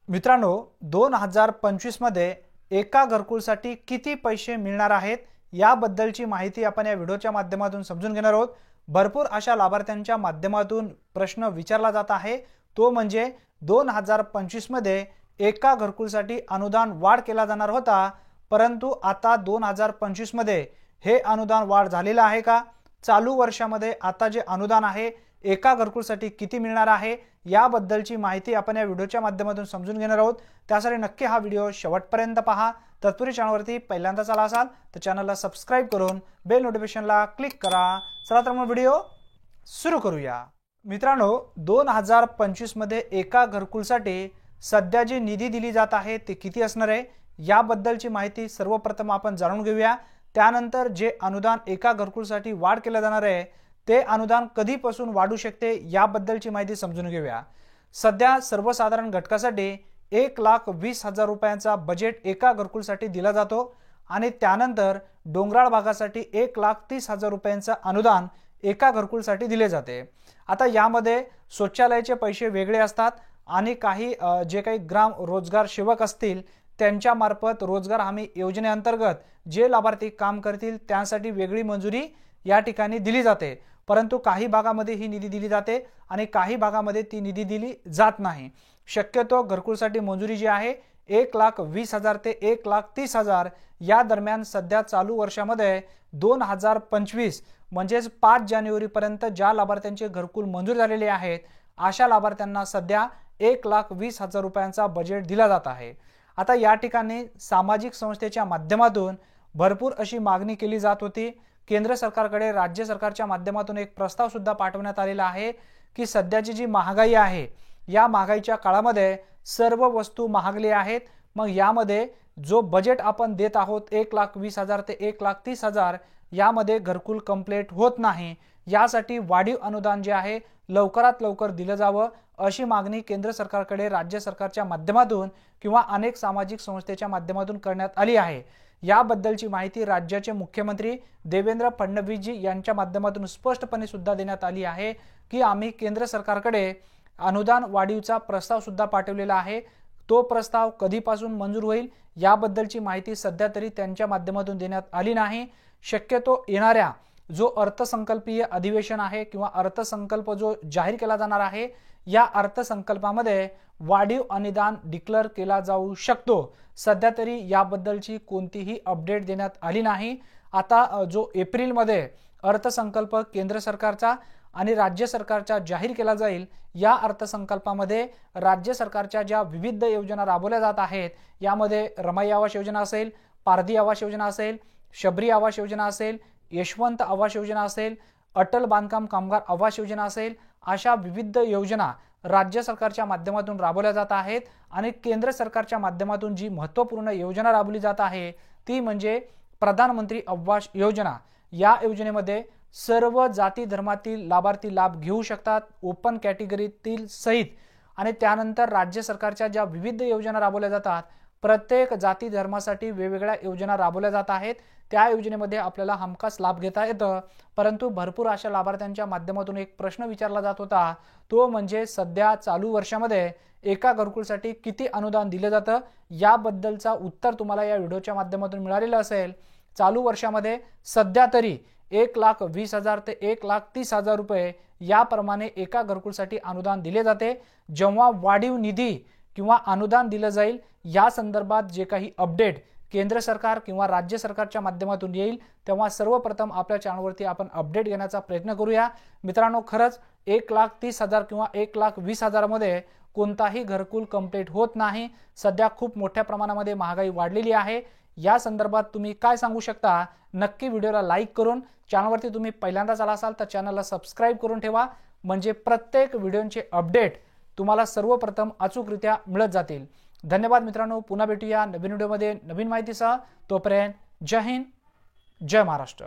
मित्रांनो, 2025 मध्ये एका घरकुलसाठी किती पैसे मिळणार आहेत याबद्दलची माहिती आपण या व्हिडिओच्या माध्यमातून समजून घेणार आहोत। भरपूर अशा लाभार्थ्यांच्या माध्यमातून प्रश्न विचारला जात आहे, तो म्हणजे 2025 मध्ये एका घरकुलसाठी अनुदान वाढ केला जाणार होता, परंतु आता 2025 मध्ये हे अनुदान वाढ झालेलं आहे का? चालू वर्षामध्ये आता जे अनुदान आहे एका घरकुलसाठी किती मिळणार आहे याबद्दलची माहिती आपण या व्हिडिओच्या माध्यमातून समजून घेणार आहोत। त्यासाठी नक्की हा व्हिडिओ शेवटपर्यंत पहा। तत्पूर्वी चॅनलवरती पहिल्यांदाच आला असाल तर चॅनलला सबस्क्राइब करून बेल नोटिफिकेशनला क्लिक करा। चला तर मग व्हिडिओ सुरू करूया। मित्रांनो, 2025 मध्ये एका घरकुलसाठी सध्या जी निधी दिली जात आहे ते किती असणार आहे याबद्दलची माहिती सर्वप्रथम आपण जाणून घेऊया। त्यानंतर जे अनुदान एका घरकुलसाठी वाढ केले जाणार आहे ते अनुदान कधीपासून वाढू शकते याबद्दलची माहिती समजून घेऊया। सध्या सर्वसाधारण घटकासाठी 1,20,000 रुपयांचा बजेट एका घरकुलसाठी दिला जातो आणि त्यानंतर डोंगराळ भागासाठी 1,30,000 रुपयांचा अनुदान एका घरकुलसाठी दिले जाते। आता यामध्ये शौचालयाचे पैसे वेगळे असतात आणि काही जे काही ग्राम रोजगार सेवक असतील त्यांच्या मार्फत रोजगार हमी योजनेअंतर्गत जे लाभार्थी काम करतील त्यांसाठी वेगळी मंजुरी या ठिकाणी दिली जाते, परंतु काही भागामध्ये ही निधी दिली जाते आणि काही भागामध्ये ती निधी दिली जात नाही। शक्यतो घरकुलसाठी मंजुरी जी आहे 1,20,000 ते 1,30,000 या दरम्यान सध्या चालू वर्षामध्ये 2025 म्हणजेच 5 जानेवारी पर्यंत ज्या लाभार्थ्यांचे घरकुल मंजूर झालेले आहेत अशा लाभार्थ्यांना सध्या 1,20,000 रुपयांचा बजेट दिला जात आहे। आता या ठिकाणी सामाजिक संस्थेच्या माध्यमातून भरपूर अशी मागणी केली जात होती। केंद्र सरकारकडे राज्य सरकारच्या माध्यमातून एक प्रस्ताव सुद्धा पाठवण्यात आलेला आहे की सध्याची जी महागाई आहे या महागाईच्या काळामध्ये सर्व वस्तू महागली आहेत, मग यामध्ये जो बजेट आपण देत आहोत 1,20,000 ते 1,30,000 यामध्ये घरकुल कंप्लीट होत नाही। यासाठी वाढीव अनुदान जे आहे लवकरात लवकर दिलं जावं अशी मागणी केंद्र सरकारकडे राज्य सरकारच्या माध्यमातून किंवा अनेक सामाजिक संस्थेच्या माध्यमातून करण्यात आली आहे। याबद्दलची माहिती राज्याचे मुख्यमंत्री देवेंद्र फडणवीस जी यांच्या माध्यमातून स्पष्टपणे सुद्धा देण्यात आली आहे की आम्ही केंद्र सरकारकडे अनुदान वाढीवचा प्रस्ताव सुद्धा पाठवलेला आहे। तो प्रस्ताव कधीपासून मंजूर होईल याबद्दलची माहिती सध्या तरी त्यांच्या माध्यमातून देण्यात आली नाही। शक्यतो येणाऱ्या जो अर्थसंकल्पीय अधिवेशन आहे किंवा अर्थसंकल्प जो जाहीर केला जाणार आहे या अर्थसंकल्पामध्ये वाढीव अनुदान डिक्लेअर केला जाऊ शकतो। सध्या तरी याबद्दलची कोणतीही अपडेट देण्यात आली नाही। आता जो एप्रिल मध्ये अर्थसंकल्प केंद्र सरकारचा आणि राज्य सरकारचा जाहीर केला जाईल या अर्थसंकल्पामध्ये राज्य सरकारच्या ज्या विविध योजना राबवल्या जात आहेत यामध्ये रमाई आवास योजना असेल, पारधी आवास योजना असेल, शबरी आवास योजना असेल, यशवंत आवास योजना असेल, अटल बांधकाम कामगार आवास योजना असेल, अशा विविध योजना राज्य सरकारच्या माध्यमातून राबवल्या जात आहेत आणि केंद्र सरकारच्या माध्यमातून जी महत्त्वपूर्ण योजना राबवली जात आहे ती म्हणजे प्रधानमंत्री आवास योजना। या योजनेमध्ये सर्व जाती धर्मातील लाभार्थी लाभ घेऊ शकतात, ओपन कॅटेगरीतील सहित। आणि त्यानंतर राज्य सरकारच्या ज्या विविध योजना राबवल्या जातात प्रत्येक जाती धर्मासाठी वेगवेगळ्या योजना राबवल्या जात आहेत, त्या योजनेमध्ये आपल्याला हमखास लाभ घेता येतं। परंतु भरपूर अशा लाभार्थ्यांच्या माध्यमातून एक प्रश्न विचारला जात होता, तो म्हणजे सध्या चालू वर्षामध्ये एका घरकुलसाठी किती अनुदान दिले जातं याबद्दलचा उत्तर तुम्हाला या व्हिडिओच्या माध्यमातून मिळालेलं असेल। चालू वर्षामध्ये सध्या तरी 1,20,000 ते 1,30,000 रुपये याप्रमाणे एका घरकुलसाठी अनुदान दिले जाते। जेव्हा वाढीव निधी किंवा अनुदान दिलं जाईल या संदर्भात जे काही अपडेट केंद्र सरकार किंवा राज्य सरकारच्या माध्यमातून येईल तेव्हा सर्वप्रथम आपल्या चॅनलवरती आपण अपडेट घेण्याचा प्रयत्न करूया। मित्रांनो, खरंच 1,30,000 किंवा 1,20,000 मध्ये कोणताही घरकुल कंप्लीट होत नाही। सध्या खूप मोठ्या प्रमाणामध्ये महागाई वाढलेली आहे। या संदर्भात तुम्ही काय सांगू शकता? नक्की व्हिडिओला लाईक करून चॅनलवरती तुम्ही पहिल्यांदाच आला असाल तर चॅनलला सबस्क्राइब करून ठेवा, म्हणजे प्रत्येक व्हिडिओचे अपडेट तुम्हाला सर्वप्रथम अचूकरित्या मिळत जातील। धन्यवाद मित्रांनो, पुन्हा भेटूया नवीन व्हिडिओमध्ये नवीन माहितीसह। तोपर्यंत जय हिंद, जय महाराष्ट्र।